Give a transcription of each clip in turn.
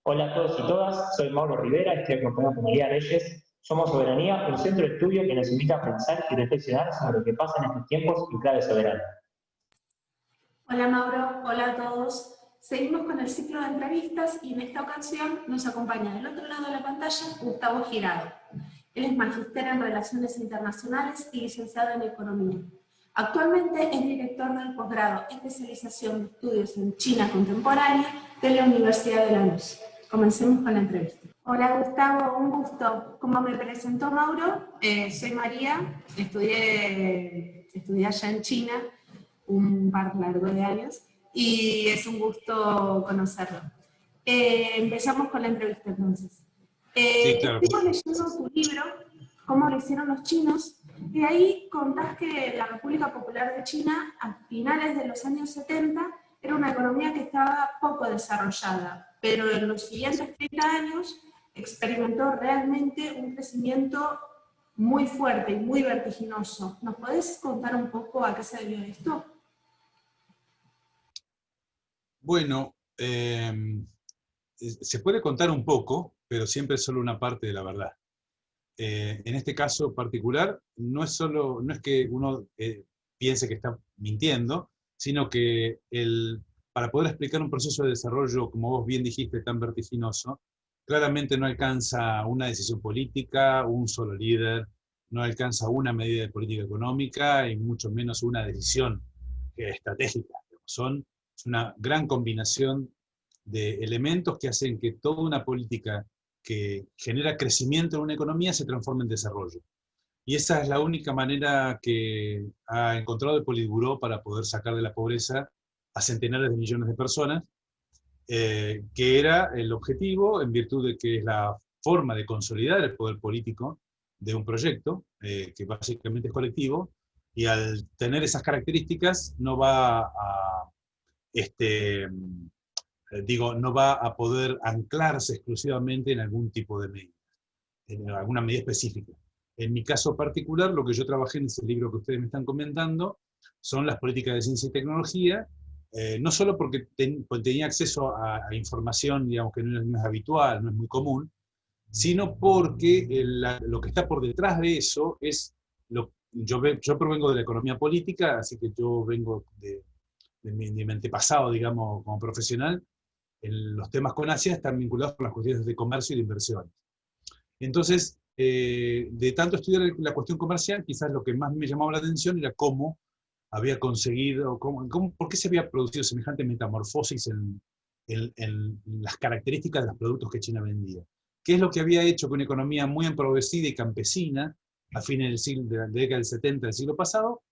Hola a todos y todas, soy Mauro Rivera, estoy acompañado por María Reyes. Somos Soberanía, un centro de estudio que nos invita a pensar y reflexionar sobre lo que pasa en estos tiempos en clave soberana. Hola Mauro, hola a todos. Seguimos con el ciclo de entrevistas y en esta ocasión nos acompaña del otro lado de la pantalla Gustavo Girado. Él es magíster en Relaciones Internacionales y licenciado en Economía. Actualmente es director del posgrado Especialización de Estudios en China Contemporánea de la Universidad de Lanús. Comencemos con la entrevista. Hola Gustavo, un gusto. Como me presentó Mauro, soy María, estudié allá en China un par largo de años y es un gusto conocerlo. Empezamos con la entrevista entonces. Sí, claro. Estuvimos leyendo tu libro, Cómo lo hicieron los chinos, y ahí contás que la República Popular de China a finales de los años 70 era una economía que estaba poco desarrollada, pero en los siguientes 30 años experimentó realmente un crecimiento muy fuerte y muy vertiginoso. ¿Nos podés contar un poco a qué se debió esto? Bueno, se puede contar un poco, pero siempre es solo una parte de la verdad. En este caso particular, no es que uno piense que está mintiendo, sino que para poder explicar un proceso de desarrollo, como vos bien dijiste, tan vertiginoso, claramente no alcanza una decisión política, un solo líder, no alcanza una medida de política económica y mucho menos una decisión estratégica. Es una gran combinación de elementos que hacen que toda una política que genera crecimiento en una economía se transforma en desarrollo. Y esa es la única manera que ha encontrado el Politburó para poder sacar de la pobreza a centenares de millones de personas, que era el objetivo en virtud de que es la forma de consolidar el poder político de un proyecto, que básicamente es colectivo, y al tener esas características no va a no va a poder anclarse exclusivamente en algún tipo de medida, en alguna medida específica. En mi caso particular, lo que yo trabajé en ese libro que ustedes me están comentando, son las políticas de ciencia y tecnología, no solo porque tenía acceso a información, digamos, que no es habitual, no es muy común, sino porque lo que está por detrás de eso es, yo provengo de la economía política, así que yo vengo de mi antepasado, digamos, como profesional, en los temas con Asia están vinculados con las cuestiones de comercio y de inversiones. Entonces, de tanto estudiar la cuestión comercial, quizás lo que más me llamaba la atención era cómo había conseguido, por qué se había producido semejante metamorfosis en las características de los productos que China vendía. ¿Qué es lo que había hecho que una economía muy empobrecida y campesina, a fines de la década del 70 del siglo pasado,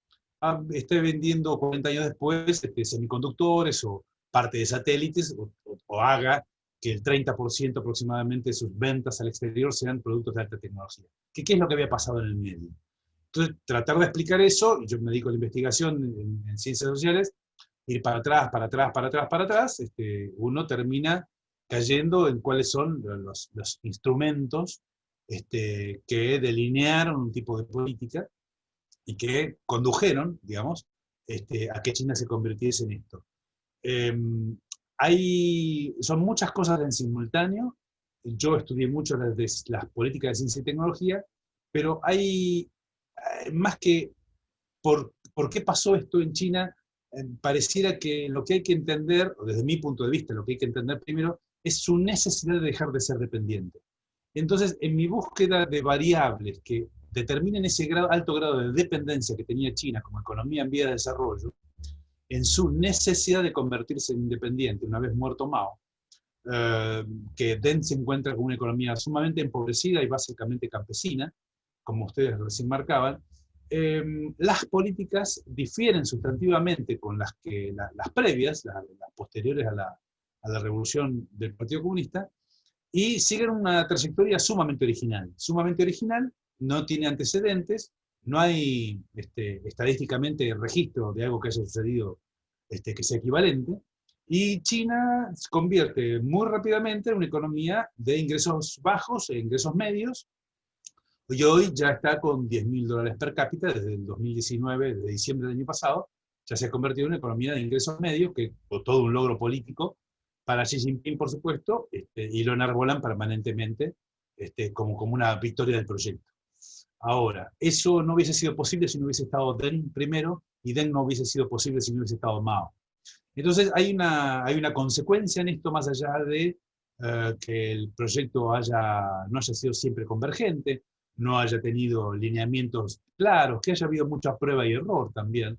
esté vendiendo 40 años después semiconductores o parte de satélites, o haga que el 30% aproximadamente de sus ventas al exterior sean productos de alta tecnología? ¿Qué es lo que había pasado en el medio? Entonces, tratar de explicar eso, y yo me dedico a la investigación en ciencias sociales, ir para atrás, para atrás, para atrás, para atrás, uno termina cayendo en cuáles son los instrumentos que delinearon un tipo de política y que condujeron, digamos, a que China se convirtiese en esto. Son muchas cosas en simultáneo. Yo estudié mucho las políticas de ciencia y tecnología, pero hay más que por qué pasó esto en China, pareciera que lo que hay que entender, o desde mi punto de vista, lo que hay que entender primero, es su necesidad de dejar de ser dependiente. Entonces, en mi búsqueda de variables que determinen ese alto grado de dependencia que tenía China como economía en vía de desarrollo, en su necesidad de convertirse en independiente una vez muerto Mao, que Deng se encuentra con una economía sumamente empobrecida y básicamente campesina, como ustedes recién marcaban, las políticas difieren sustantivamente con las previas, las posteriores a la revolución del Partido Comunista, y siguen una trayectoria sumamente original, no tiene antecedentes, no hay estadísticamente registro de algo que haya sucedido que sea equivalente, y China se convierte muy rápidamente en una economía de ingresos bajos e ingresos medios, Y hoy ya está con $10.000 per cápita desde el 2019, desde diciembre del año pasado, ya se ha convertido en una economía de ingresos medios, que fue todo un logro político para Xi Jinping, por supuesto, y lo enarbolan permanentemente como una victoria del proyecto. Ahora, eso no hubiese sido posible si no hubiese estado Deng primero, y Deng no hubiese sido posible si no hubiese estado Mao. Entonces hay una consecuencia en esto, más allá de que el proyecto no haya sido siempre convergente, no haya tenido lineamientos claros, que haya habido mucha prueba y error también.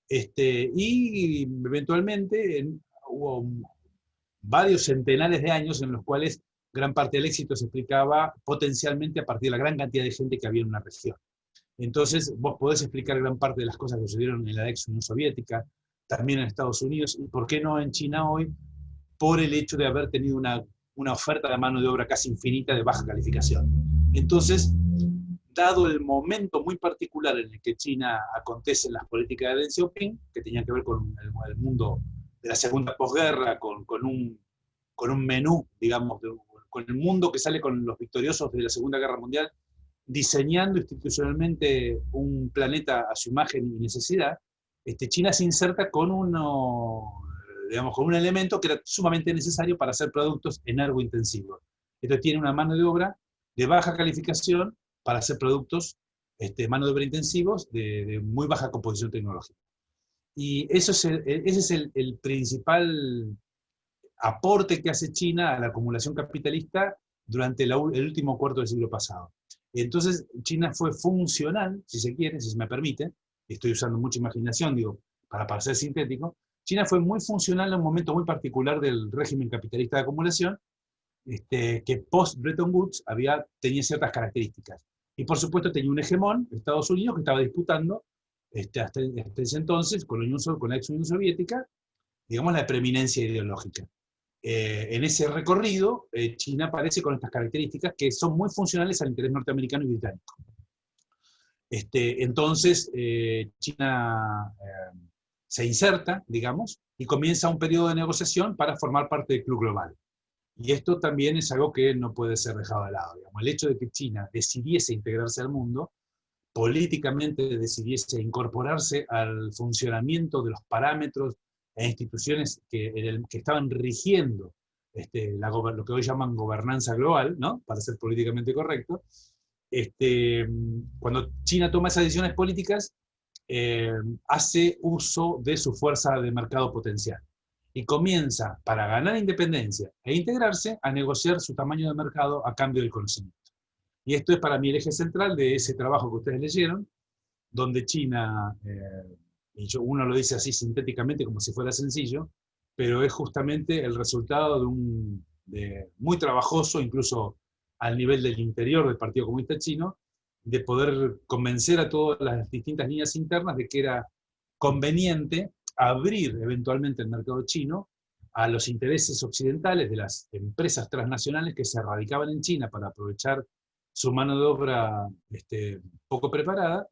Y eventualmente hubo varios centenares de años en los cuales gran parte del éxito se explicaba potencialmente a partir de la gran cantidad de gente que había en una región. Entonces, vos podés explicar gran parte de las cosas que sucedieron en la ex Unión Soviética, también en Estados Unidos, y por qué no en China hoy, por el hecho de haber tenido una oferta de mano de obra casi infinita de baja calificación. Entonces, dado el momento muy particular en el que China acontece en las políticas de Deng Xiaoping, que tenían que ver con el mundo de la segunda posguerra, con un menú, digamos, con el mundo que sale con los victoriosos de la Segunda Guerra Mundial, diseñando institucionalmente un planeta a su imagen y necesidad, China se inserta con con un elemento que era sumamente necesario para hacer productos energointensivos. Entonces tiene una mano de obra de baja calificación para hacer productos, mano de obra intensivos de muy baja composición tecnológica. Y ese es el principal aporte que hace China a la acumulación capitalista durante el último cuarto del siglo pasado. Entonces, China fue funcional, si se quiere, si se me permite, estoy usando mucha imaginación, digo, para ser sintético, China fue muy funcional en un momento muy particular del régimen capitalista de acumulación, que post-Bretton Woods tenía ciertas características. Y por supuesto tenía un hegemón, Estados Unidos, que estaba disputando, hasta ese entonces, con la ex Unión Soviética, digamos, la preeminencia ideológica. En ese recorrido, China aparece con estas características que son muy funcionales al interés norteamericano y británico. Entonces, China se inserta, digamos, y comienza un periodo de negociación para formar parte del Club Global. Y esto también es algo que no puede ser dejado de lado. Digamos. El hecho de que China decidiese integrarse al mundo, políticamente decidiese incorporarse al funcionamiento de los parámetros e instituciones que estaban rigiendo lo que hoy llaman gobernanza global, ¿no? Para ser políticamente correcto. Cuando China toma esas decisiones políticas, hace uso de su fuerza de mercado potencial y comienza, para ganar independencia e integrarse, a negociar su tamaño de mercado a cambio del conocimiento. Y esto es para mí el eje central de ese trabajo que ustedes leyeron, donde China, y uno lo dice así sintéticamente como si fuera sencillo, pero es justamente el resultado de muy trabajoso, incluso al nivel del interior del Partido Comunista Chino, de poder convencer a todas las distintas líneas internas de que era conveniente abrir eventualmente el mercado chino a los intereses occidentales de las empresas transnacionales que se radicaban en China para aprovechar su mano de obra poco preparada,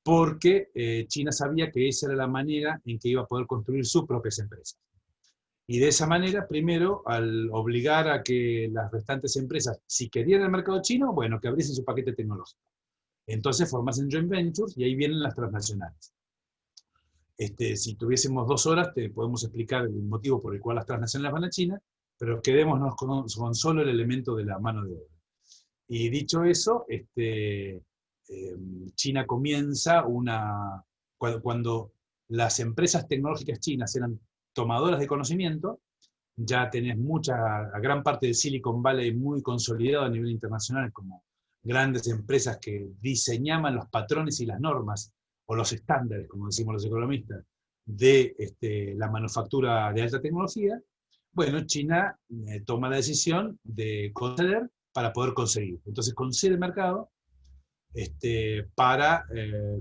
porque China sabía que esa era la manera en que iba a poder construir sus propias empresas. Y de esa manera, primero, al obligar a que las restantes empresas, si querían el mercado chino, bueno, que abriesen su paquete tecnológico. Entonces formasen joint ventures y ahí vienen las transnacionales. Si tuviésemos 2 horas, te podemos explicar el motivo por el cual las transnacionales van a China, pero quedémonos con solo el elemento de la mano de obra. Y dicho eso, China comienza cuando las empresas tecnológicas chinas eran tomadoras de conocimiento, ya tenés gran parte del Silicon Valley muy consolidado a nivel internacional como grandes empresas que diseñaban los patrones y las normas, o los estándares, como decimos los economistas, de la manufactura de alta tecnología. Bueno, China toma la decisión de conceder para poder conseguir. Entonces concede el mercado para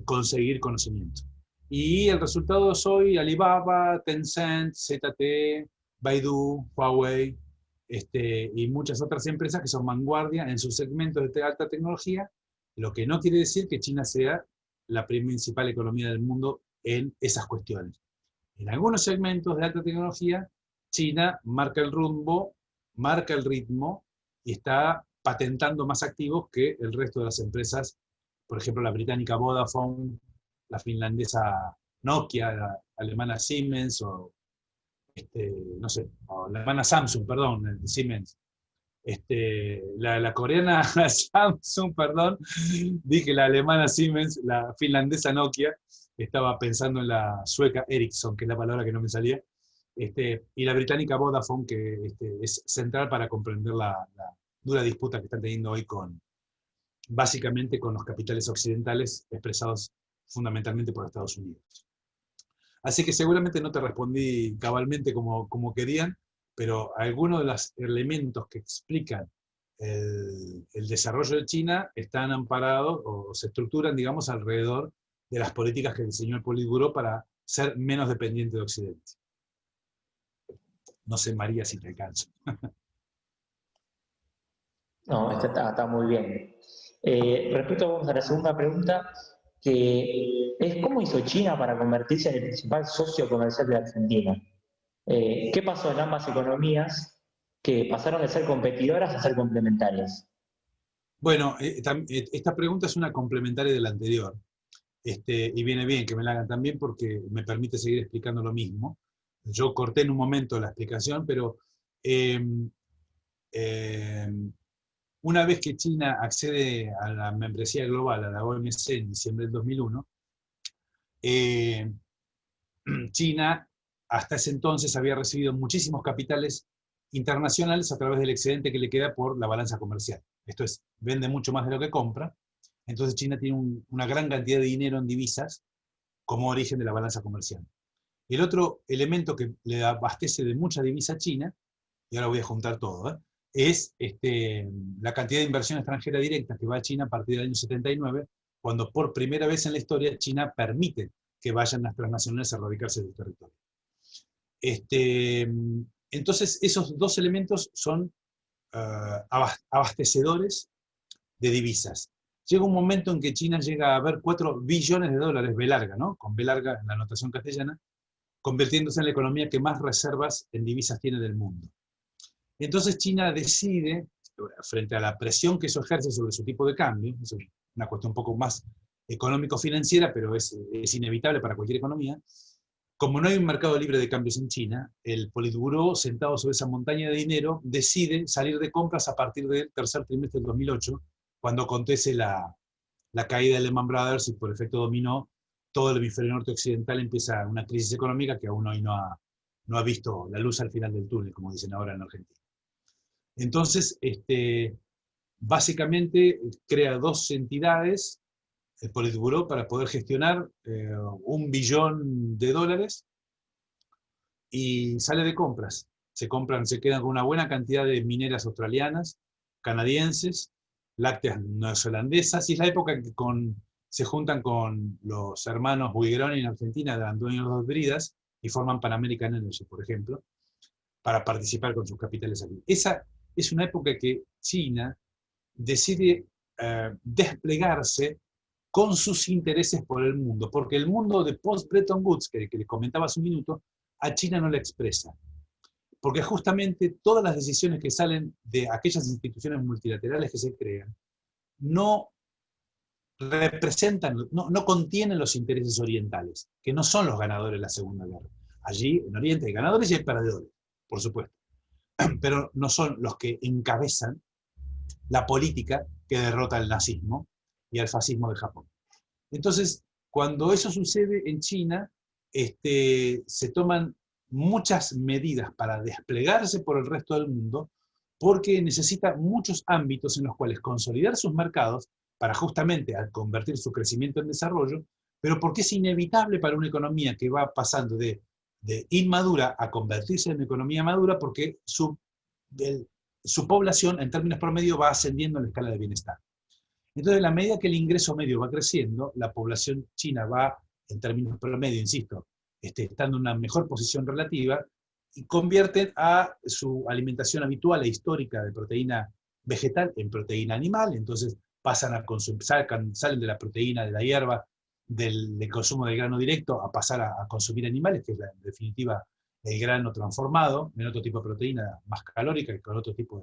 conseguir conocimiento. Y el resultado es hoy Alibaba, Tencent, ZTE, Baidu, Huawei, y muchas otras empresas que son vanguardia en sus segmentos de alta tecnología, lo que no quiere decir que China sea la principal economía del mundo en esas cuestiones. En algunos segmentos de alta tecnología, China marca el rumbo, marca el ritmo, y está patentando más activos que el resto de las empresas, por ejemplo, la británica Vodafone, la finlandesa Nokia, la alemana Siemens, o no sé, o la alemana Samsung, perdón, Siemens. La coreana Samsung, perdón, dije la alemana Siemens, la finlandesa Nokia, estaba pensando en la sueca Ericsson, que es la palabra que no me salía, y la británica Vodafone, que es central para comprender la dura disputa que están teniendo hoy básicamente con los capitales occidentales, expresados fundamentalmente por Estados Unidos. Así que seguramente no te respondí cabalmente como querían, pero algunos de los elementos que explican el desarrollo de China están amparados o se estructuran, digamos, alrededor de las políticas que diseñó el Politburó para ser menos dependiente de Occidente. No sé, María, si te alcanzo. No, está muy bien. Respecto vamos a la segunda pregunta, que es ¿cómo hizo China para convertirse en el principal socio comercial de Argentina? ¿Qué pasó en ambas economías que pasaron de ser competidoras a ser complementarias? Bueno, esta pregunta es una complementaria de la anterior, y viene bien que me la hagan también porque me permite seguir explicando lo mismo. Yo corté en un momento la explicación, pero una vez que China accede a la membresía global, a la OMC, en diciembre del 2001, China hasta ese entonces había recibido muchísimos capitales internacionales a través del excedente que le queda por la balanza comercial. Esto es, vende mucho más de lo que compra, entonces China tiene una gran cantidad de dinero en divisas como origen de la balanza comercial. El otro elemento que le abastece de mucha divisa a China, y ahora voy a juntar todo, es la cantidad de inversión extranjera directa que va a China a partir del año 79, cuando por primera vez en la historia China permite que vayan las transnacionales a radicarse en el territorio. Entonces, esos dos elementos son abastecedores de divisas. Llega un momento en que China llega a ver 4 billones de dólares, B larga, ¿no? Con B larga en la notación castellana, convirtiéndose en la economía que más reservas en divisas tiene del mundo. Entonces China decide, frente a la presión que eso ejerce sobre su tipo de cambio, es una cuestión un poco más económico-financiera, pero es inevitable para cualquier economía, como no hay un mercado libre de cambios en China, el Politburó, sentado sobre esa montaña de dinero, decide salir de compras a partir del tercer trimestre del 2008, cuando acontece la caída de Lehman Brothers y por efecto dominó todo el hemisferio norte occidental, empieza una crisis económica que aún hoy no ha visto la luz al final del túnel, como dicen ahora en Argentina. Entonces, básicamente crea 2 entidades, el Politburó, para poder gestionar $1 billón y sale de compras. Se quedan con una buena cantidad de mineras australianas, canadienses, lácteas neozelandesas, y es la época en que se juntan con los hermanos Buigrón en Argentina, de Antonio Dos Bridas, y forman Pan American Energy, por ejemplo, para participar con sus capitales aquí. Esa es una época que China decide desplegarse con sus intereses por el mundo, porque el mundo de post-Bretton Woods, que les comentaba hace un minuto, a China no le expresa. Porque justamente todas las decisiones que salen de aquellas instituciones multilaterales que se crean, no representan, no contienen los intereses orientales, que no son los ganadores de la Segunda Guerra. Allí, en Oriente, hay ganadores y hay perdedores, por supuesto. Pero no son los que encabezan la política que derrota al nazismo y al fascismo de Japón. Entonces, cuando eso sucede en China, se toman muchas medidas para desplegarse por el resto del mundo, porque necesita muchos ámbitos en los cuales consolidar sus mercados para justamente convertir su crecimiento en desarrollo, pero porque es inevitable para una economía que va pasando de inmadura a convertirse en una economía madura, porque su población en términos promedio va ascendiendo en la escala de bienestar. Entonces, a la medida que el ingreso medio va creciendo, la población china va, en términos promedio, insisto, estando en una mejor posición relativa, y convierten a su alimentación habitual e histórica de proteína vegetal en proteína animal. Entonces pasan a consumir, salen de la proteína de la hierba, del consumo del grano directo, a pasar a consumir animales, que es en definitiva el grano transformado, en otro tipo de proteína más calórica y con otro tipo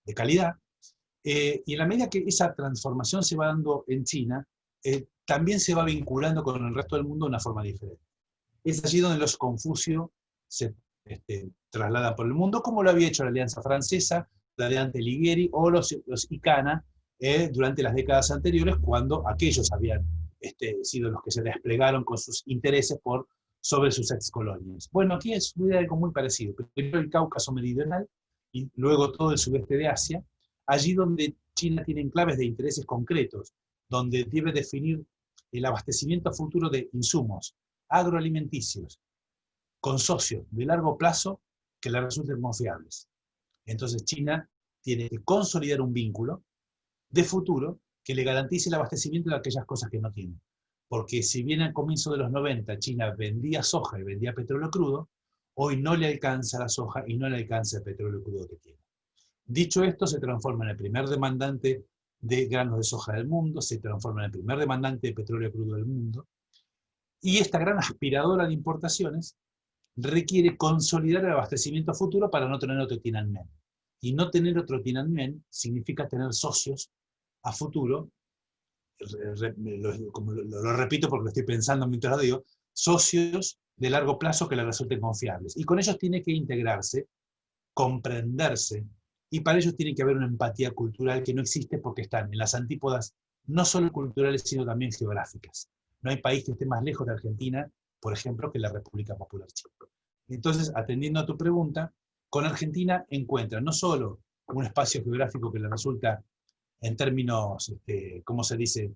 de calidad. Y en la medida que esa transformación se va dando en China, también se va vinculando con el resto del mundo de una forma diferente. Es allí donde los Confucio se trasladan por el mundo, como lo había hecho la Alianza Francesa, la de Dante Alighieri, o los Ikana durante las décadas anteriores, cuando aquellos habían sido los que se desplegaron con sus intereses sobre sus excolonias. Bueno, aquí es algo muy parecido. Primero el Cáucaso meridional, y luego todo el sudeste de Asia, allí donde China tiene enclaves de intereses concretos, donde debe definir el abastecimiento futuro de insumos agroalimenticios, con socios de largo plazo que le resulten confiables. Entonces China tiene que consolidar un vínculo de futuro que le garantice el abastecimiento de aquellas cosas que no tiene. Porque si bien al comienzo de los 90 China vendía soja y vendía petróleo crudo, hoy no le alcanza la soja y no le alcanza el petróleo crudo que tiene. Dicho esto, se transforma en el primer demandante de granos de soja del mundo, se transforma en el primer demandante de petróleo crudo del mundo, y esta gran aspiradora de importaciones requiere consolidar el abastecimiento futuro para no tener otro Tiananmen. Y no tener otro Tiananmen significa tener socios a futuro, como lo repito porque lo estoy pensando mientras lo digo, socios de largo plazo que le resulten confiables. Y con ellos tiene que integrarse, comprenderse, y para ellos tiene que haber una empatía cultural que no existe porque están en las antípodas no solo culturales, sino también geográficas. No hay país que esté más lejos de Argentina, por ejemplo, que la República Popular China. Entonces, atendiendo a tu pregunta, con Argentina encuentra no solo un espacio geográfico que le resulta, en términos, ¿cómo se dice?,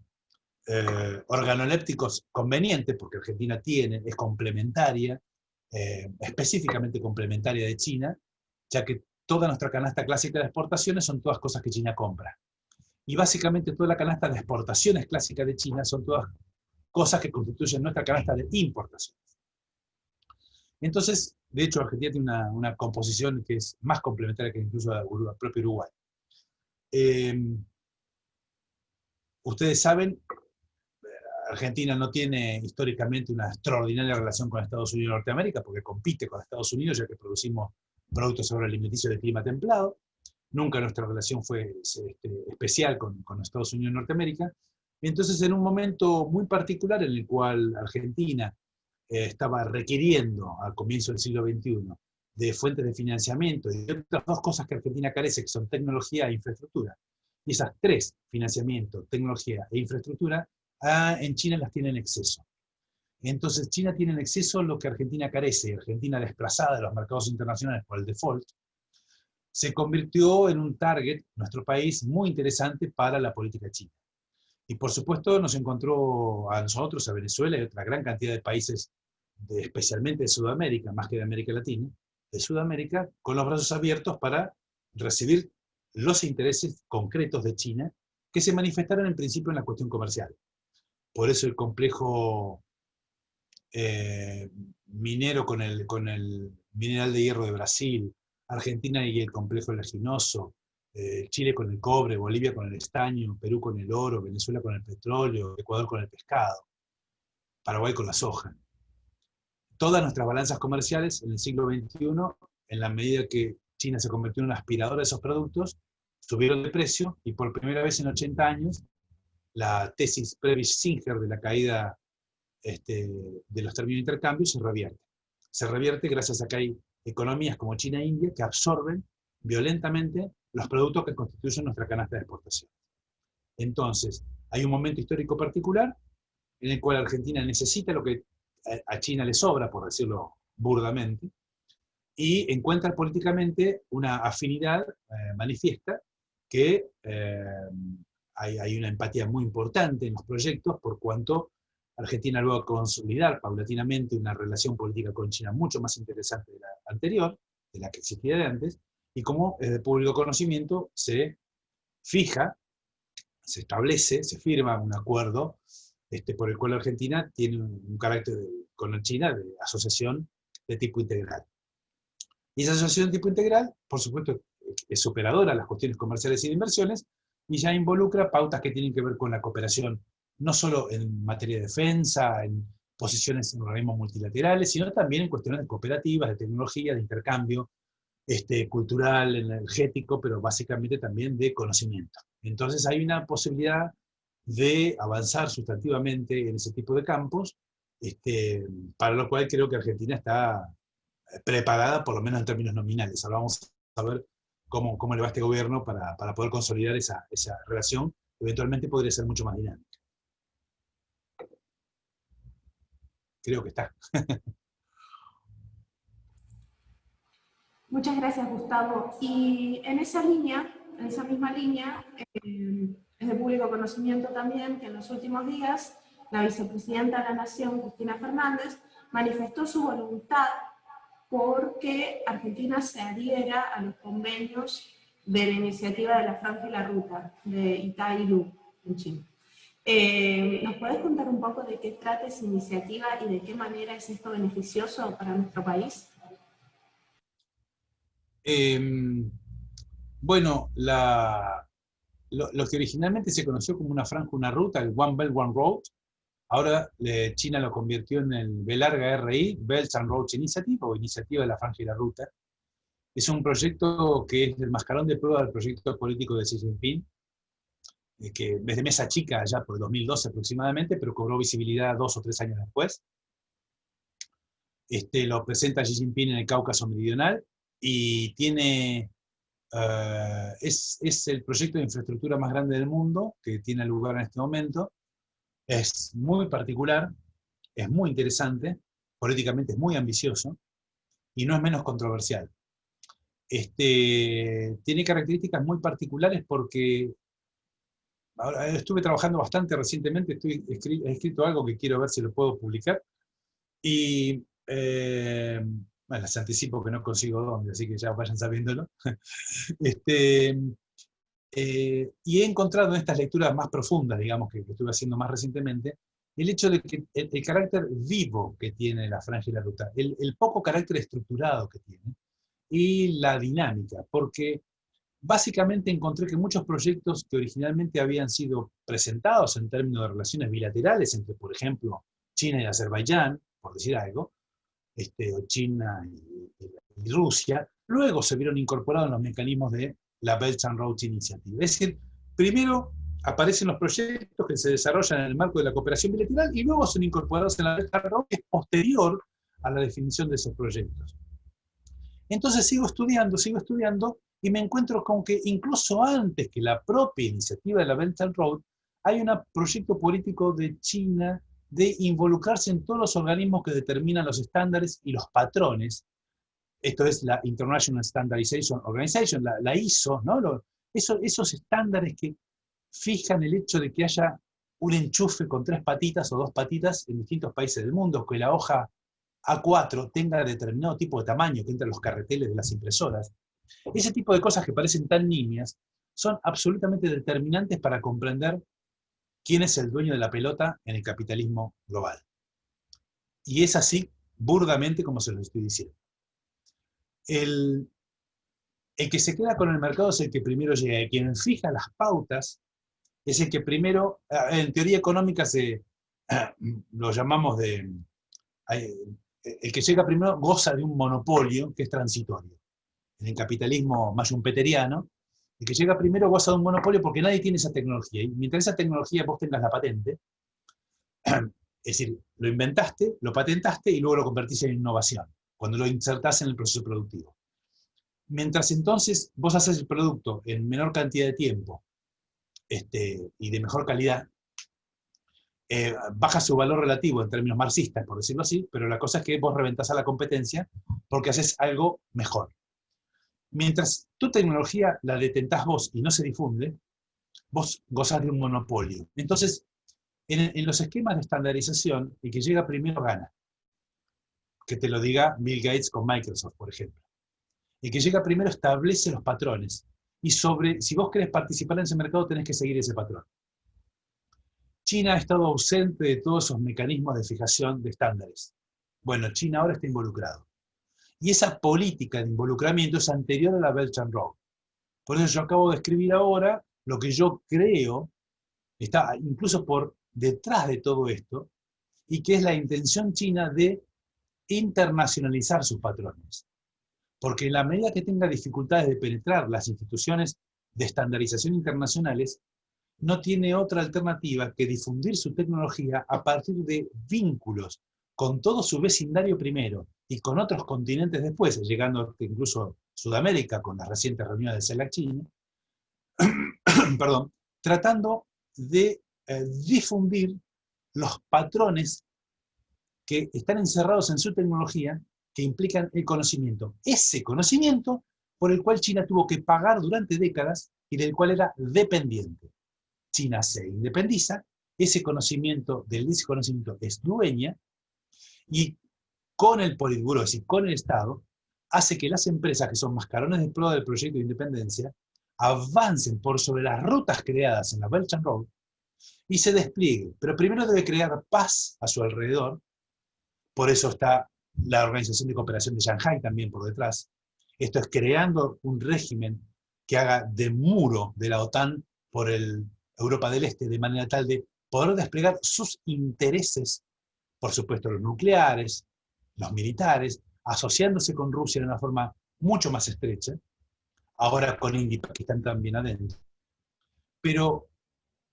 organolépticos conveniente, porque Argentina es complementaria, específicamente complementaria de China, ya que toda nuestra canasta clásica de exportaciones son todas cosas que China compra. Y básicamente toda la canasta de exportaciones clásicas de China son todas cosas que constituyen nuestra canasta de importaciones. Entonces, de hecho, Argentina tiene una composición que es más complementaria que incluso el propio Uruguay. Ustedes saben, Argentina no tiene históricamente una extraordinaria relación con Estados Unidos y Norteamérica, porque compite con Estados Unidos, ya que producimos productos agroalimenticios de clima templado. Nunca nuestra relación fue especial con Estados Unidos y Norteamérica. Entonces, en un momento muy particular en el cual Argentina estaba requiriendo, al comienzo del siglo XXI, de fuentes de financiamiento y de otras dos cosas que Argentina carece, que son tecnología e infraestructura. Y esas tres, financiamiento, tecnología e infraestructura, en China las tiene en exceso. Entonces China tiene en exceso lo que Argentina carece. Argentina, desplazada de los mercados internacionales por el default, se convirtió en un target, nuestro país, muy interesante para la política china. Y por supuesto nos encontró a nosotros, a Venezuela y a otra gran cantidad de países, especialmente de Sudamérica, más que de América Latina, de Sudamérica, con los brazos abiertos para recibir los intereses concretos de China que se manifestaron en principio en la cuestión comercial. Por eso el complejo minero con el mineral de hierro de Brasil, Argentina y el complejo leginoso, Chile con el cobre, Bolivia con el estaño, Perú con el oro, Venezuela con el petróleo, Ecuador con el pescado, Paraguay con la soja. Todas nuestras balanzas comerciales en el siglo XXI, en la medida que China se convirtió en una aspiradora de esos productos, subieron de precio y por primera vez en 80 años, la tesis Prebisch-Singer de la caída de los términos de intercambio se revierte. Se revierte gracias a que hay economías como China e India que absorben violentamente los productos que constituyen nuestra canasta de exportación. Entonces, hay un momento histórico particular en el cual Argentina necesita lo que a China le sobra, por decirlo burdamente, y encuentra políticamente una afinidad manifiesta que hay una empatía muy importante en los proyectos, por cuanto Argentina luego consolidar paulatinamente una relación política con China mucho más interesante de la anterior, de la que existía de antes, y como es de público conocimiento se fija, se establece, se firma un acuerdo por el cual Argentina tiene un carácter con China de asociación de tipo integral. Y esa asociación de tipo integral, por supuesto, es superadora a las cuestiones comerciales y de inversiones, y ya involucra pautas que tienen que ver con la cooperación, no solo en materia de defensa, en posiciones en organismos multilaterales, sino también en cuestiones cooperativas, de tecnología, de intercambio, cultural, energético, pero básicamente también de conocimiento. Entonces hay una posibilidad de avanzar sustantivamente en ese tipo de campos, para lo cual creo que Argentina está preparada, por lo menos en términos nominales. Ahora vamos a ver cómo le va a este gobierno para poder consolidar esa relación, que eventualmente podría ser mucho más dinámica. Creo que está. Muchas gracias, Gustavo. Y en esa línea, en esa misma línea, es de público conocimiento también que en los últimos días la vicepresidenta de la Nación, Cristina Fernández, manifestó su voluntad porque Argentina se adhiera a los convenios de la iniciativa de la Franja y la Ruta, de Itairu, en China. ¿Nos podés contar un poco de qué trata esa iniciativa y de qué manera es esto beneficioso para nuestro país? Bueno, lo que originalmente se conoció como una franja, una ruta, el One Belt, One Road, ahora China lo convirtió en el BRI, Belt and Road Initiative, o Iniciativa de la Franja y la Ruta. Es un proyecto que es el mascarón de prueba del proyecto político de Xi Jinping, que desde mesa chica, ya por 2012 aproximadamente, pero cobró visibilidad 2 o 3 años después. Lo presenta Xi Jinping en el Cáucaso Meridional, y tiene, es el proyecto de infraestructura más grande del mundo que tiene lugar en este momento. Es muy particular, es muy interesante, políticamente es muy ambicioso, y no es menos controversial. Tiene características muy particulares porque ahora estuve trabajando bastante recientemente, he escrito algo que quiero ver si lo puedo publicar, y bueno, les anticipo que no consigo dónde, así que ya vayan sabiéndolo. Y he encontrado en estas lecturas más profundas, digamos, que estuve haciendo más recientemente, el hecho de que el carácter vivo que tiene la Franja y la Ruta, el poco carácter estructurado que tiene, y la dinámica, porque básicamente encontré que muchos proyectos que originalmente habían sido presentados en términos de relaciones bilaterales entre, por ejemplo, China y Azerbaiyán, por decir algo, o China y Rusia, luego se vieron incorporados en los mecanismos de la Belt and Road Initiative. Es decir, primero aparecen los proyectos que se desarrollan en el marco de la cooperación bilateral y luego son incorporados en la Belt and Road, que es posterior a la definición de esos proyectos. Entonces sigo estudiando y me encuentro con que incluso antes que la propia iniciativa de la Belt and Road, hay un proyecto político de China de involucrarse en todos los organismos que determinan los estándares y los patrones. Esto es la International Standardization Organization, la ISO, ¿no? Esos estándares que fijan el hecho de que haya un enchufe con 3 patitas o 2 patitas en distintos países del mundo, que la hoja A4 tenga determinado tipo de tamaño que entra en los carreteles de las impresoras. Ese tipo de cosas que parecen tan nimias son absolutamente determinantes para comprender quién es el dueño de la pelota en el capitalismo global. Y es así, burdamente, como se lo estoy diciendo. El que se queda con el mercado es el que primero llega. Quien fija las pautas es el que primero, en teoría económica lo llamamos el que llega primero goza de un monopolio que es transitorio. En el capitalismo mayumpeteriano, el que llega primero goza de un monopolio porque nadie tiene esa tecnología. Y mientras esa tecnología vos tengas la patente, es decir, lo inventaste, lo patentaste y luego lo convertís en innovación, cuando lo insertás en el proceso productivo. Mientras entonces vos haces el producto en menor cantidad de tiempo y de mejor calidad, baja su valor relativo en términos marxistas, por decirlo así, pero la cosa es que vos reventás a la competencia porque haces algo mejor. Mientras tu tecnología la detentás vos y no se difunde, vos gozás de un monopolio. Entonces, en los esquemas de estandarización, el que llega primero gana. Que te lo diga Bill Gates con Microsoft, por ejemplo. El que llega primero establece los patrones. Y si vos querés participar en ese mercado, tenés que seguir ese patrón. China ha estado ausente de todos esos mecanismos de fijación de estándares. Bueno, China ahora está involucrado. Y esa política de involucramiento es anterior a la Belt and Road. Por eso yo acabo de escribir ahora lo que yo creo está incluso por detrás de todo esto, y que es la intención china de internacionalizar sus patrones. Porque en la medida que tenga dificultades de penetrar las instituciones de estandarización internacionales, no tiene otra alternativa que difundir su tecnología a partir de vínculos con todo su vecindario primero y con otros continentes después, llegando incluso a Sudamérica con las recientes reuniones de CELAC-China, perdón, tratando de difundir los patrones que están encerrados en su tecnología que implican el conocimiento. Ese conocimiento por el cual China tuvo que pagar durante décadas y del cual era dependiente. China se independiza, ese conocimiento es dueña, y con el Politburo, es decir, con el Estado, hace que las empresas que son mascarones de proa del proyecto de independencia avancen por sobre las rutas creadas en la Belt and Road y se despliegue. Pero primero debe crear paz a su alrededor, por eso está la Organización de Cooperación de Shanghái también por detrás. Esto es creando un régimen que haga de muro de la OTAN por Europa del Este, de manera tal de poder desplegar sus intereses, por supuesto los nucleares, los militares, asociándose con Rusia de una forma mucho más estrecha, ahora con India y Pakistán también adentro. Pero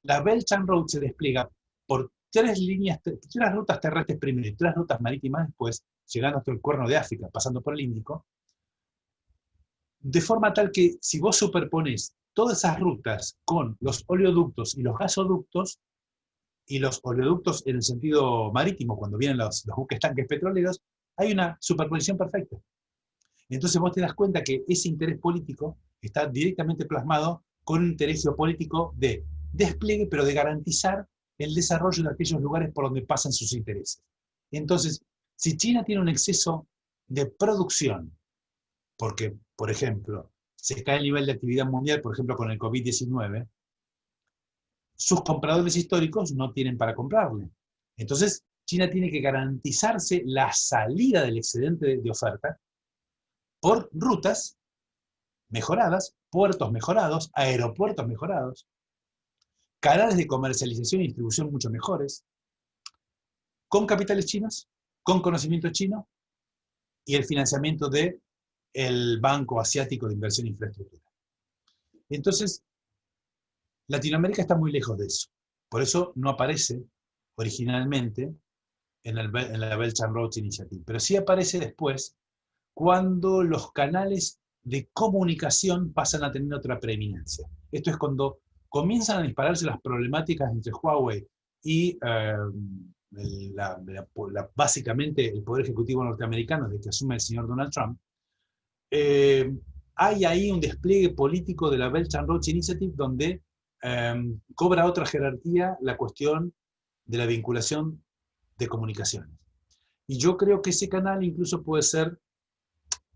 la Belt and Road se despliega por tres rutas terrestres primero y 3 rutas marítimas después, llegando hasta el Cuerno de África, pasando por el Índico, de forma tal que si vos superponés todas esas rutas con los oleoductos y los gasoductos, y los oleoductos en el sentido marítimo, cuando vienen los buques tanques petroleros, hay una superposición perfecta. Entonces vos te das cuenta que ese interés político está directamente plasmado con un interés geopolítico de despliegue, pero de garantizar el desarrollo de aquellos lugares por donde pasan sus intereses. Entonces, si China tiene un exceso de producción, porque, por ejemplo, se cae el nivel de actividad mundial, por ejemplo, con el COVID-19, sus compradores históricos no tienen para comprarle. Entonces, China tiene que garantizarse la salida del excedente de oferta por rutas mejoradas, puertos mejorados, aeropuertos mejorados, canales de comercialización y distribución mucho mejores, con capitales chinos, con conocimiento chino y el financiamiento del Banco Asiático de Inversión e Infraestructura. Entonces, Latinoamérica está muy lejos de eso. Por eso no aparece originalmente en la Belt and Road Initiative. Pero sí aparece después cuando los canales de comunicación pasan a tener otra preeminencia. Esto es cuando comienzan a dispararse las problemáticas entre Huawei y básicamente el poder ejecutivo norteamericano desde que asume el señor Donald Trump. Hay ahí un despliegue político de la Belt and Road Initiative donde cobra otra jerarquía la cuestión de la vinculación de comunicaciones. Y yo creo que ese canal incluso puede ser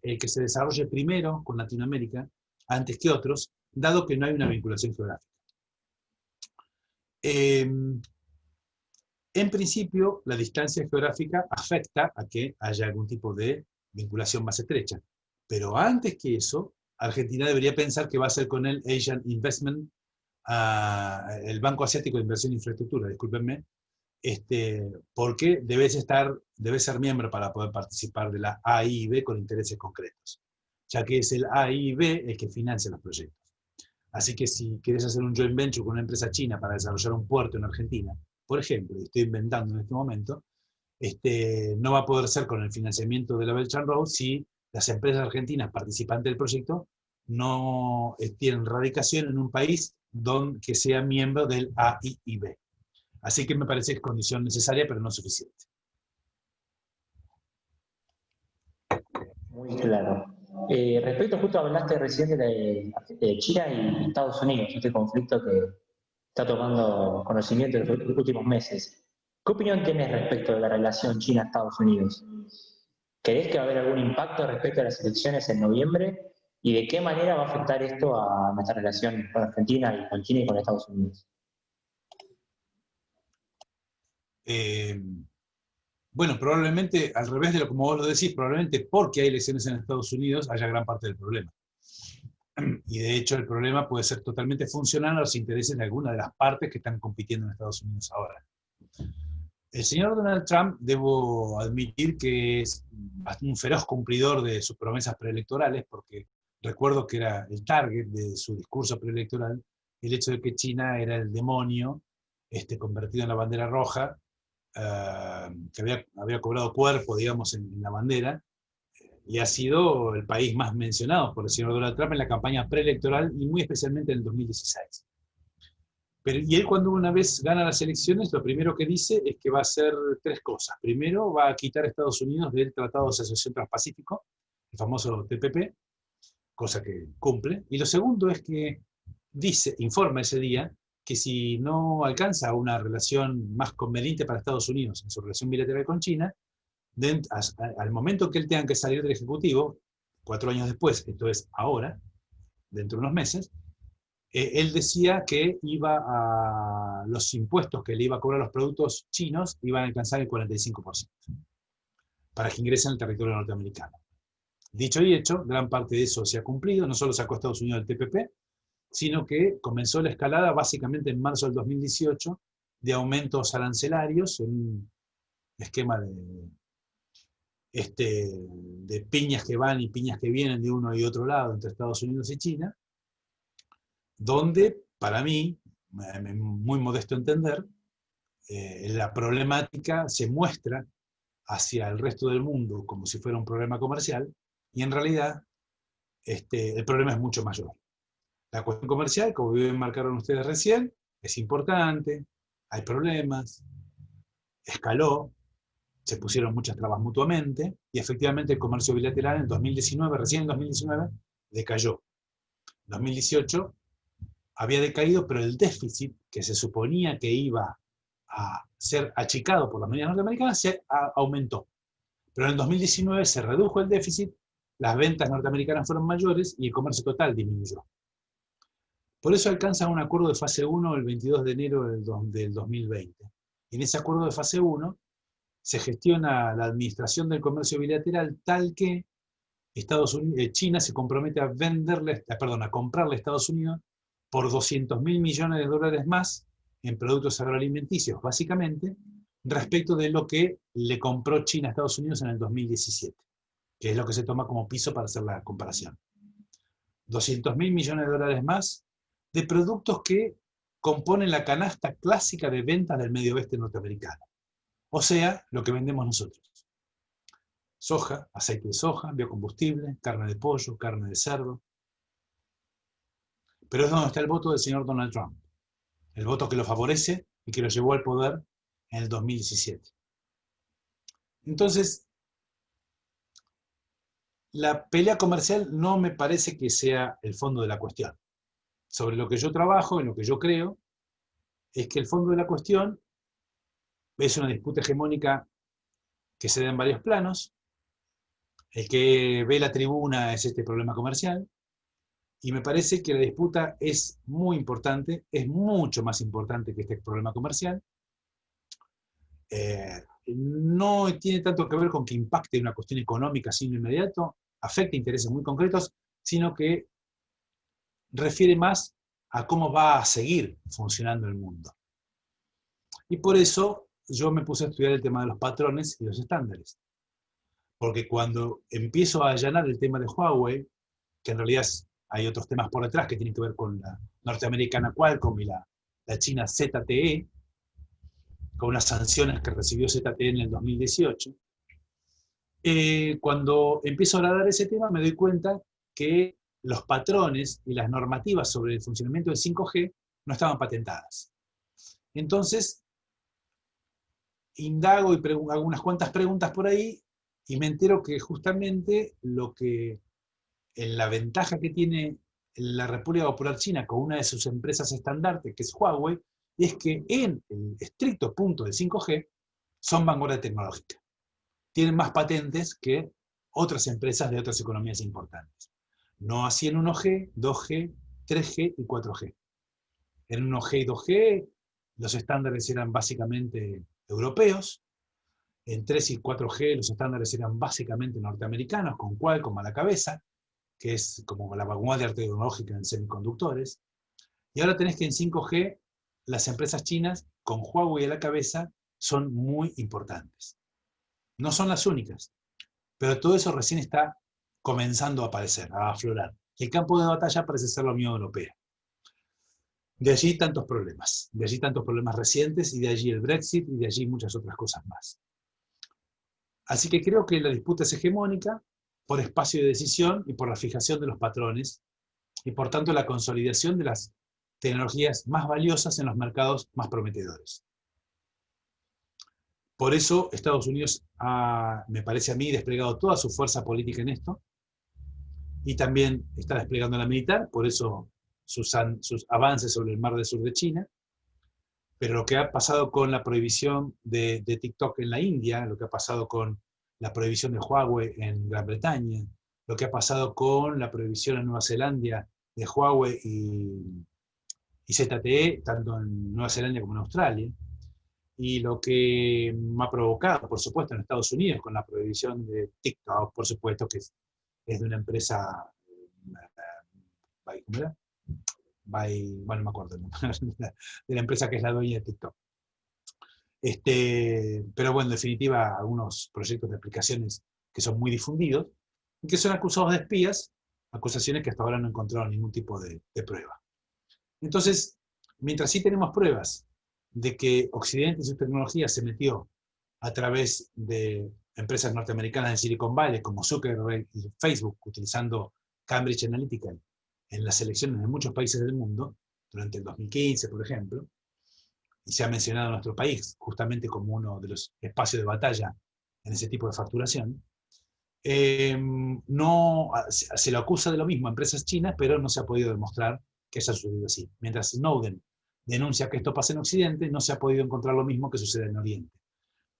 el que se desarrolle primero con Latinoamérica, antes que otros, dado que no hay una vinculación geográfica. En principio, la distancia geográfica afecta a que haya algún tipo de vinculación más estrecha. Pero antes que eso, Argentina debería pensar que va a ser con el Asian Investment, el Banco Asiático de Inversión e Infraestructura, discúlpenme, porque debe ser miembro para poder participar de la AIIB con intereses concretos, ya que es el AIIB el que financia los proyectos. Así que si querés hacer un joint venture con una empresa china para desarrollar un puerto en Argentina, por ejemplo, y estoy inventando en este momento, no va a poder ser con el financiamiento de la Belt and Road si las empresas argentinas participantes del proyecto no tienen radicación en un país que sea miembro del AIIB. Así que me parece que es condición necesaria, pero no suficiente. Muy claro. Respecto, justo hablaste recién de China y Estados Unidos, este conflicto que está tomando conocimiento en los últimos meses. ¿Qué opinión tienes respecto de la relación China-Estados Unidos? ¿Crees que va a haber algún impacto respecto a las elecciones en noviembre? ¿Y de qué manera va a afectar esto a nuestra relación con Argentina y con China y con Estados Unidos? Bueno, probablemente, al revés de lo como vos lo decís, probablemente porque hay elecciones en Estados Unidos haya gran parte del problema. Y de hecho el problema puede ser totalmente funcional a los intereses de alguna de las partes que están compitiendo en Estados Unidos ahora. El señor Donald Trump, debo admitir que es un feroz cumplidor de sus promesas preelectorales, porque recuerdo que era el target de su discurso preelectoral, el hecho de que China era el demonio convertido en la bandera roja, que había cobrado cuerpo, digamos, en la bandera, y ha sido el país más mencionado por el señor Donald Trump en la campaña preelectoral y muy especialmente en el 2016. Y él, cuando una vez gana las elecciones, lo primero que dice es que va a hacer tres cosas. Primero, va a quitar a Estados Unidos del Tratado de Asociación Transpacífico, el famoso TPP, cosa que cumple. Y lo segundo es que informa ese día que si no alcanza una relación más conveniente para Estados Unidos en su relación bilateral con China, al momento que él tenga que salir del Ejecutivo, 4 años después, esto es ahora, dentro de unos meses, él decía que los impuestos que le iba a cobrar los productos chinos iban a alcanzar el 45%, para que ingresen al territorio norteamericano. Dicho y hecho, gran parte de eso se ha cumplido, no solo sacó a Estados Unidos del TPP, sino que comenzó la escalada básicamente en marzo del 2018 de aumentos arancelarios, en un esquema de piñas que van y piñas que vienen de uno y otro lado entre Estados Unidos y China, donde, para mí, muy modesto entender, la problemática se muestra hacia el resto del mundo como si fuera un problema comercial, y en realidad el problema es mucho mayor. La cuestión comercial, como bien marcaron ustedes recién, es importante, hay problemas, escaló, se pusieron muchas trabas mutuamente, y efectivamente el comercio bilateral en 2019, recién en 2019, decayó. En 2018 había decaído, pero el déficit que se suponía que iba a ser achicado por las medidas norteamericanas se aumentó. Pero en el 2019 se redujo el déficit, las ventas norteamericanas fueron mayores y el comercio total disminuyó. Por eso alcanzan un acuerdo de fase 1 el 22 de enero del 2020. En ese acuerdo de fase 1 se gestiona la administración del comercio bilateral tal que China se compromete a comprarle a Estados Unidos por 200.000 millones de dólares más en productos agroalimenticios, básicamente, respecto de lo que le compró China a Estados Unidos en el 2017, que es lo que se toma como piso para hacer la comparación. 200.000 millones de dólares más de productos que componen la canasta clásica de ventas del medio oeste norteamericano. O sea, lo que vendemos nosotros. Soja, aceite de soja, biocombustible, carne de pollo, carne de cerdo. Pero es donde está el voto del señor Donald Trump. El voto que lo favorece y que lo llevó al poder en el 2017. Entonces, la pelea comercial no me parece que sea el fondo de la cuestión. Sobre lo que yo trabajo, en lo que yo creo, es que el fondo de la cuestión es una disputa hegemónica que se da en varios planos. El que ve la tribuna es este problema comercial, y me parece que la disputa es muy importante, es mucho más importante que este problema comercial. No tiene tanto que ver con que impacte una cuestión económica sino inmediato, afecta intereses muy concretos, sino que refiere más a cómo va a seguir funcionando el mundo. Y por eso yo me puse a estudiar el tema de los patrones y los estándares. Porque cuando empiezo a allanar el tema de Huawei, que en realidad hay otros temas por detrás que tienen que ver con la norteamericana Qualcomm y la china ZTE, con las sanciones que recibió ZTE en el 2018, cuando empiezo a hablar de ese tema me doy cuenta que los patrones y las normativas sobre el funcionamiento del 5G no estaban patentadas. Entonces, indago y hago unas cuantas preguntas por ahí y me entero que justamente la ventaja que tiene la República Popular China con una de sus empresas estandartes, que es Huawei, es que en el estricto punto del 5G son vanguardia tecnológica. Tienen más patentes que otras empresas de otras economías importantes. No así en 1G, 2G, 3G y 4G. En 1G y 2G los estándares eran básicamente europeos. En 3 y 4G los estándares eran básicamente norteamericanos, con Qualcomm a la cabeza, que es como la vanguardia tecnológica en semiconductores. Y ahora tenés que en 5G las empresas chinas, con Huawei a la cabeza, son muy importantes. No son las únicas, Pero todo eso recién está comenzando a aparecer, a aflorar. Y el campo de batalla parece ser la Unión Europea. De allí tantos problemas recientes, y de allí el Brexit, y de allí muchas otras cosas más. Así que creo que la disputa es hegemónica por espacio de decisión y por la fijación de los patrones, y por tanto la consolidación de las tecnologías más valiosas en los mercados más prometedores. Por eso Estados Unidos ha, me parece a mí, desplegado toda su fuerza política en esto, y también está desplegando la militar, por eso sus avances sobre el mar del sur de China. Pero lo que ha pasado con la prohibición de TikTok en la India, lo que ha pasado con la prohibición de Huawei en Gran Bretaña, lo que ha pasado con la prohibición en Nueva Zelanda de Huawei y ZTE, tanto en Nueva Zelanda como en Australia, y lo que me ha provocado, por supuesto, en Estados Unidos, con la prohibición de TikTok, por supuesto, que es de una empresa, ¿cómo era? Bueno, no me acuerdo, de la empresa que es la dueña de TikTok. Pero bueno, en definitiva, algunos proyectos de aplicaciones que son muy difundidos y que son acusados de espías, acusaciones que hasta ahora no encontraron ningún tipo de prueba. Entonces, mientras sí tenemos pruebas de que Occidente y sus tecnologías se metió a través de empresas norteamericanas en Silicon Valley, como Zuckerberg y Facebook, utilizando Cambridge Analytica en las elecciones de muchos países del mundo, durante el 2015, por ejemplo, y se ha mencionado a nuestro país justamente como uno de los espacios de batalla en ese tipo de facturación, no, se lo acusa de lo mismo a empresas chinas, pero no se ha podido demostrar que haya sucedido así. Mientras Snowden denuncia que esto pasa en Occidente, no se ha podido encontrar lo mismo que sucede en Oriente.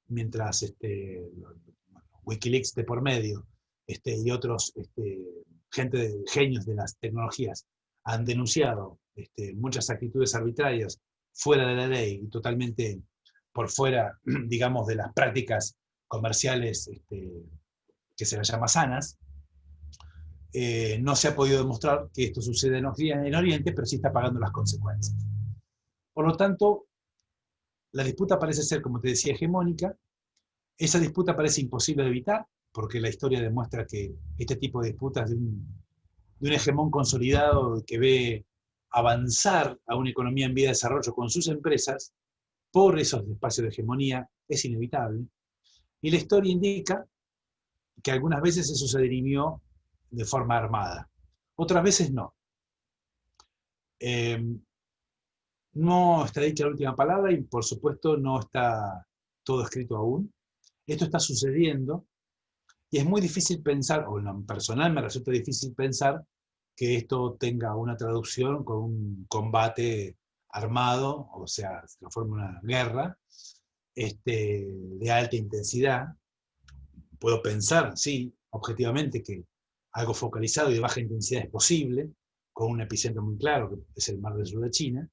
Mientras Wikileaks de por medio y otros genios de las tecnologías han denunciado muchas actitudes arbitrarias fuera de la ley y totalmente por fuera, digamos, de las prácticas comerciales que se las llama sanas, no se ha podido demostrar que esto sucede en Oriente, pero sí está pagando las consecuencias. Por lo tanto, la disputa parece ser, como te decía, hegemónica. Esa disputa parece imposible de evitar, porque la historia demuestra que este tipo de disputas de un hegemón consolidado que ve avanzar a una economía en vía de desarrollo con sus empresas por esos espacios de hegemonía es inevitable. Y la historia indica que algunas veces eso se dirimió de forma armada, otras veces no. No está dicha la última palabra y por supuesto no está todo escrito aún. Esto está sucediendo y es muy difícil pensar, o en lo personal me resulta difícil pensar que esto tenga una traducción con un combate armado, o sea, se transforma en una guerra de alta intensidad. Puedo pensar, sí, objetivamente, que algo focalizado y de baja intensidad es posible, con un epicentro muy claro, que es el mar del sur de China.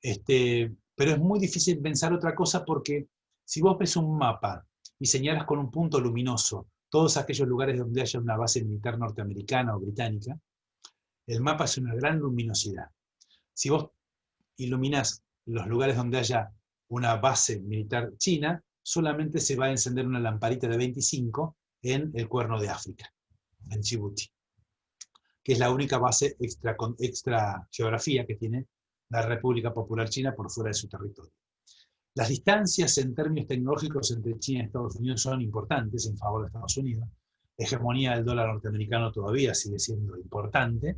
Pero es muy difícil pensar otra cosa porque si vos ves un mapa y señalas con un punto luminoso todos aquellos lugares donde haya una base militar norteamericana o británica, el mapa es una gran luminosidad. Si vos iluminás los lugares donde haya una base militar china, solamente se va a encender una lamparita de 25 en el Cuerno de África, en Djibouti, que es la única base extra geografía que tiene la República Popular China por fuera de su territorio. Las distancias en términos tecnológicos entre China y Estados Unidos son importantes en favor de Estados Unidos. La hegemonía del dólar norteamericano todavía sigue siendo importante,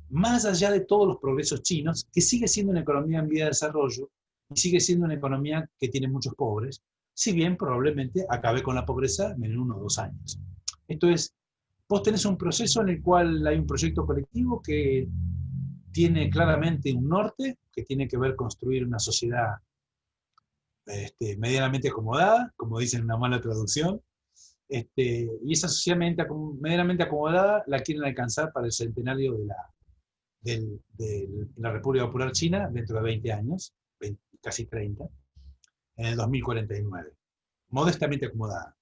más allá de todos los progresos chinos, que sigue siendo una economía en vía de desarrollo y sigue siendo una economía que tiene muchos pobres, si bien probablemente acabe con la pobreza en 1 o 2 años. Esto es, vos tenés un proceso en el cual hay un proyecto colectivo que tiene claramente un norte, que tiene que ver construir una sociedad medianamente acomodada, como dicen en una mala traducción, y esa sociedad medianamente acomodada la quieren alcanzar para el centenario de la República Popular China dentro de 20 años, casi 30, en el 2049, modestamente acomodada.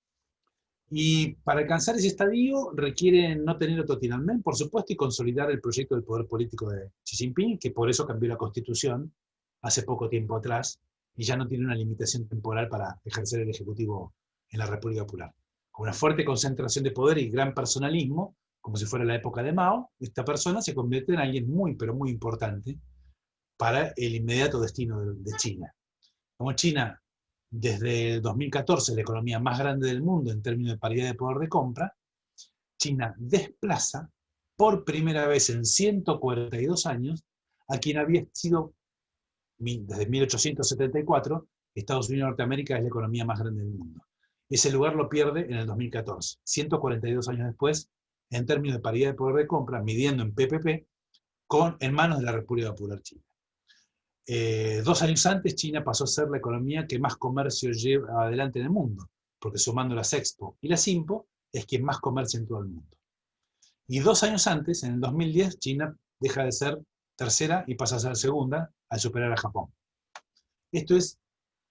Y para alcanzar ese estadio requieren no tener otro Tiananmen, por supuesto, y consolidar el proyecto del poder político de Xi Jinping, que por eso cambió la Constitución hace poco tiempo atrás, y ya no tiene una limitación temporal para ejercer el Ejecutivo en la República Popular. con una fuerte concentración de poder y gran personalismo, como si fuera la época de Mao, esta persona se convierte en alguien muy, pero muy importante para el inmediato destino de China. Como China, desde el 2014, la economía más grande del mundo en términos de paridad de poder de compra, China desplaza por primera vez en 142 años a quien había sido, desde 1874, Estados Unidos de Norteamérica es la economía más grande del mundo. Ese lugar lo pierde en el 2014, 142 años después, en términos de paridad de poder de compra, midiendo en PPP, en manos de la República Popular China. 2 años antes, China pasó a ser la economía que más comercio lleva adelante en el mundo, porque sumando las Expo y las Impo, es quien más comercia en todo el mundo. Y 2 años antes, en el 2010, China deja de ser tercera y pasa a ser segunda al superar a Japón. Esto es,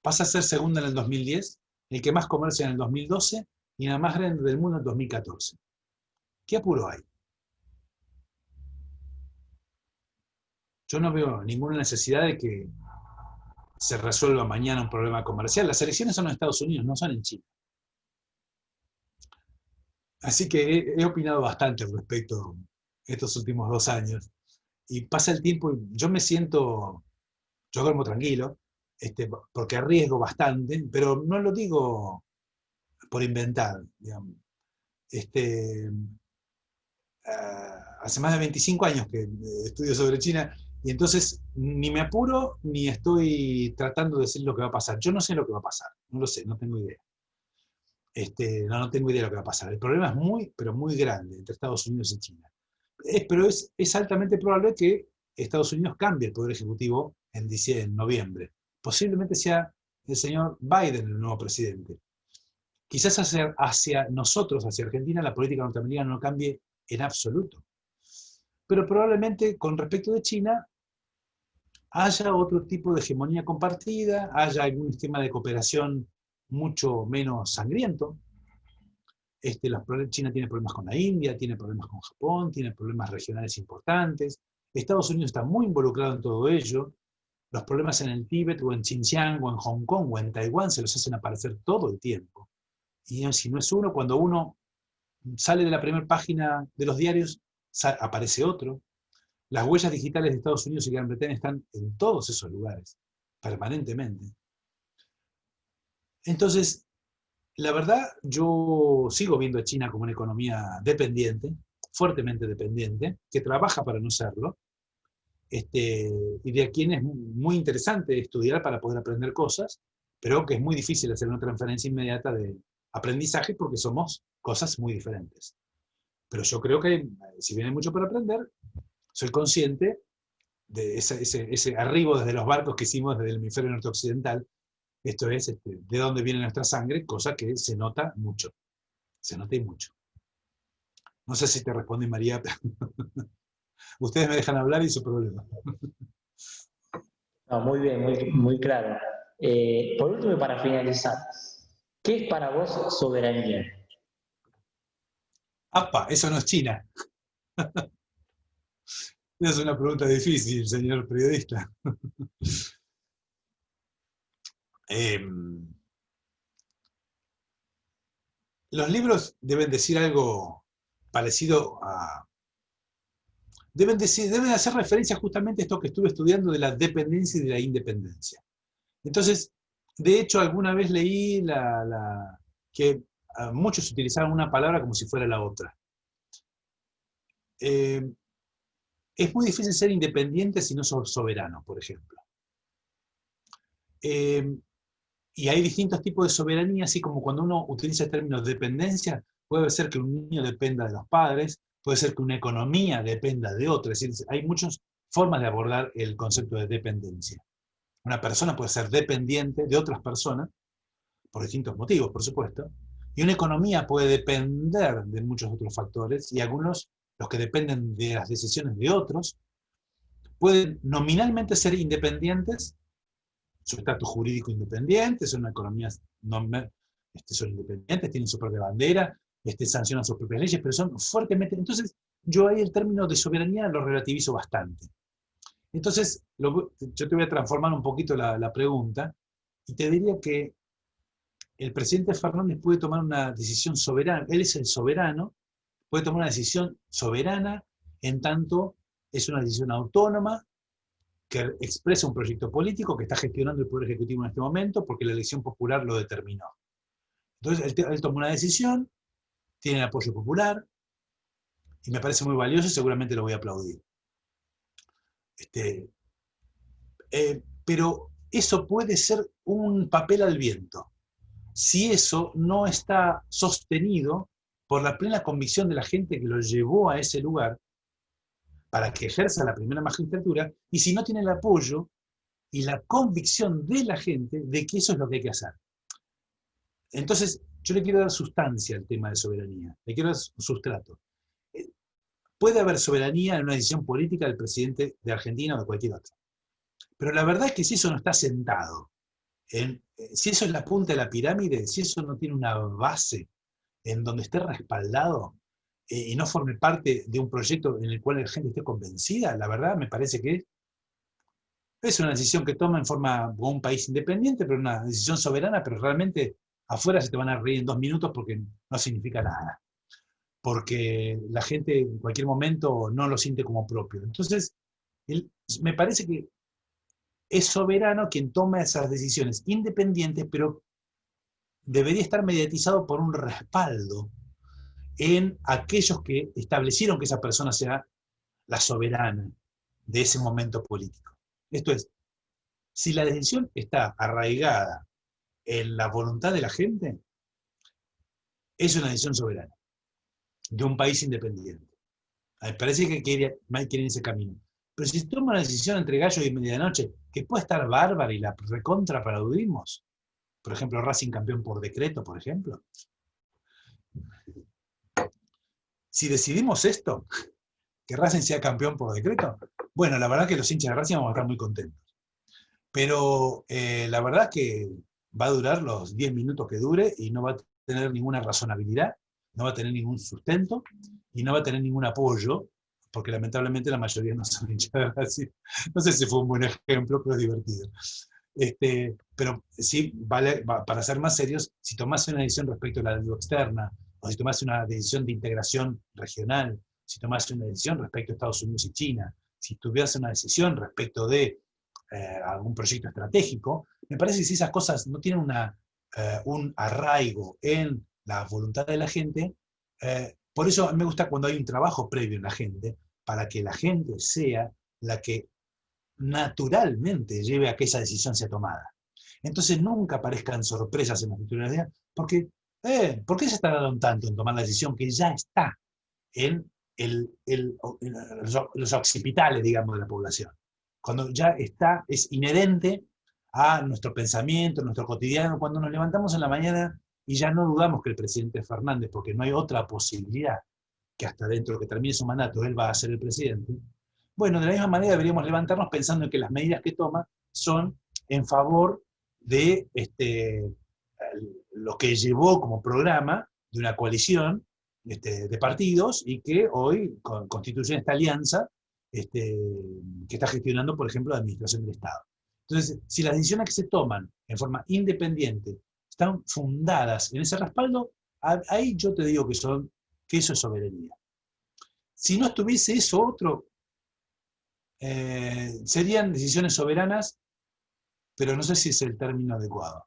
pasa a ser segunda en el 2010, el que más comercia en el 2012 y la más grande del mundo en el 2014. ¿Qué apuro hay? Yo no veo ninguna necesidad de que se resuelva mañana un problema comercial. Las elecciones son en Estados Unidos, no son en China. Así que he opinado bastante al respecto estos últimos 2 años. Y pasa el tiempo y yo duermo tranquilo, porque arriesgo bastante, pero no lo digo por inventar, digamos. Hace más de 25 años que estudio sobre China, y entonces ni me apuro ni estoy tratando de decir lo que va a pasar. Yo no sé lo que va a pasar, no lo sé, no tengo idea. No tengo idea de lo que va a pasar. El problema es muy, pero muy grande entre Estados Unidos y China. Pero es altamente probable que Estados Unidos cambie el poder ejecutivo en noviembre. Posiblemente sea el señor Biden el nuevo presidente. Quizás hacia nosotros, hacia Argentina, la política norteamericana no cambie en absoluto. Pero probablemente con respecto de China haya otro tipo de hegemonía compartida, haya algún esquema de cooperación mucho menos sangriento. China tiene problemas con la India, tiene problemas con Japón, tiene problemas regionales importantes. Estados Unidos está muy involucrado en todo ello. Los problemas en el Tíbet, o en Xinjiang, o en Hong Kong, o en Taiwán se los hacen aparecer todo el tiempo. Y si no es uno, cuando uno sale de la primera página de los diarios, aparece otro. Las huellas digitales de Estados Unidos y Gran Bretaña están en todos esos lugares, permanentemente. Entonces, la verdad, yo sigo viendo a China como una economía dependiente, fuertemente dependiente, que trabaja para no serlo, y de quien es muy interesante estudiar para poder aprender cosas, pero que es muy difícil hacer una transferencia inmediata de aprendizaje porque somos cosas muy diferentes. Pero yo creo que, si bien hay mucho para aprender, soy consciente de ese arribo desde los barcos que hicimos desde el hemisferio norte occidental. Esto es, de dónde viene nuestra sangre, cosa que se nota mucho. Se nota y mucho. No sé si te respondí, María. Ustedes me dejan hablar y su problema. No, muy bien, muy claro. Por último, y para finalizar, ¿qué es para vos soberanía? ¡Apa! Eso no es China. Es una pregunta difícil, señor periodista. Los libros deben decir algo parecido a... Deben hacer referencia justamente a esto que estuve estudiando de la dependencia y de la independencia. Entonces, de hecho, alguna vez leí que muchos utilizaban una palabra como si fuera la otra. Es muy difícil ser independiente si no sos soberano, por ejemplo. Y hay distintos tipos de soberanía, así como cuando uno utiliza el término dependencia, puede ser que un niño dependa de los padres, puede ser que una economía dependa de otra, es decir, hay muchas formas de abordar el concepto de dependencia. Una persona puede ser dependiente de otras personas, por distintos motivos, por supuesto, y una economía puede depender de muchos otros factores, y algunos, los que dependen de las decisiones de otros, pueden nominalmente ser independientes, su estatus jurídico independiente, son economías son independientes, tienen su propia bandera, sancionan sus propias leyes, pero son fuertemente... Entonces, yo ahí el término de soberanía lo relativizo bastante. Entonces, yo te voy a transformar un poquito la pregunta, y te diría que el presidente Fernández puede tomar una decisión soberana, él es el soberano, puede tomar una decisión soberana en tanto es una decisión autónoma que expresa un proyecto político que está gestionando el Poder Ejecutivo en este momento porque la elección popular lo determinó. Entonces él toma una decisión, tiene el apoyo popular, y me parece muy valioso y seguramente lo voy a aplaudir. Pero eso puede ser un papel al viento, si eso no está sostenido por la plena convicción de la gente que lo llevó a ese lugar para que ejerza la primera magistratura, y si no tiene el apoyo y la convicción de la gente de que eso es lo que hay que hacer. Entonces, yo le quiero dar sustancia al tema de soberanía, le quiero dar sustrato. Puede haber soberanía en una decisión política del presidente de Argentina o de cualquier otro. Pero la verdad es que si eso no está sentado, si eso es la punta de la pirámide, si eso no tiene una base en donde esté respaldado y no forme parte de un proyecto en el cual la gente esté convencida, la verdad me parece que es una decisión que toma en forma de un país independiente, pero una decisión soberana, pero realmente afuera se te van a reír en 2 minutos porque no significa nada. Porque la gente en cualquier momento no lo siente como propio. Entonces, me parece que es soberano quien toma esas decisiones independientes, pero debería estar mediatizado por un respaldo en aquellos que establecieron que esa persona sea la soberana de ese momento político. Esto es, si la decisión está arraigada en la voluntad de la gente, es una decisión soberana de un país independiente. Me parece que hay que ir en ese camino. Pero si se toma una decisión entre gallo y medianoche, que puede estar bárbara y la recontra aplaudimos, por ejemplo, Racing campeón por decreto, por ejemplo. Si decidimos esto, que Racing sea campeón por decreto, bueno, la verdad que los hinchas de Racing vamos a estar muy contentos. Pero la verdad que va a durar los 10 minutos que dure y no va a tener ninguna razonabilidad, no va a tener ningún sustento y no va a tener ningún apoyo, porque lamentablemente la mayoría no son hinchas de Racing. No sé si fue un buen ejemplo, pero es divertido. Pero sí, vale, para ser más serios, si tomase una decisión respecto a la deuda externa, o si tomase una decisión de integración regional, si tomase una decisión respecto a Estados Unidos y China, si tuviese una decisión respecto de algún proyecto estratégico, me parece que si esas cosas no tienen un arraigo en la voluntad de la gente, por eso a mí me gusta cuando hay un trabajo previo en la gente, para que la gente sea la que naturalmente lleve a que esa decisión sea tomada. Entonces nunca aparezcan sorpresas en la titularidad, porque ¿por qué se tardaron tanto en tomar la decisión que ya está en los occipitales, digamos, de la población? Cuando ya está, es inherente a nuestro pensamiento, nuestro cotidiano, cuando nos levantamos en la mañana y ya no dudamos que el presidente Fernández, porque no hay otra posibilidad que hasta dentro de que termine su mandato él va a ser el presidente. Bueno, de la misma manera deberíamos levantarnos pensando en que las medidas que toma son en favor de lo que llevó como programa de una coalición de partidos y que hoy constituyen esta alianza que está gestionando, por ejemplo, la Administración del Estado. Entonces, si las decisiones que se toman en forma independiente están fundadas en ese respaldo, ahí yo te digo que eso es soberanía. Si no estuviese eso otro, serían decisiones soberanas, pero no sé si es el término adecuado.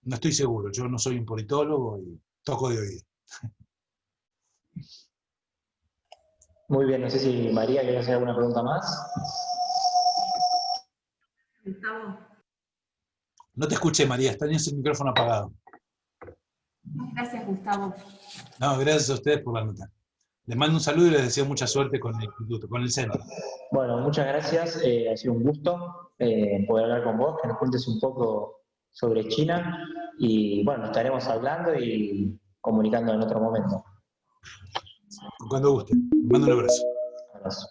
No estoy seguro, yo no soy un politólogo y toco de oído. Muy bien, no sé si María quería hacer alguna pregunta más. Gustavo. No te escuché, María, tenías el micrófono apagado. Gracias, Gustavo. No, gracias a ustedes por la nota. Les mando un saludo y les deseo mucha suerte con el instituto, con el centro. Bueno, muchas gracias, ha sido un gusto poder hablar con vos, que nos cuentes un poco sobre China y bueno, estaremos hablando y comunicando en otro momento. Cuando guste. Les mando un abrazo. Un abrazo.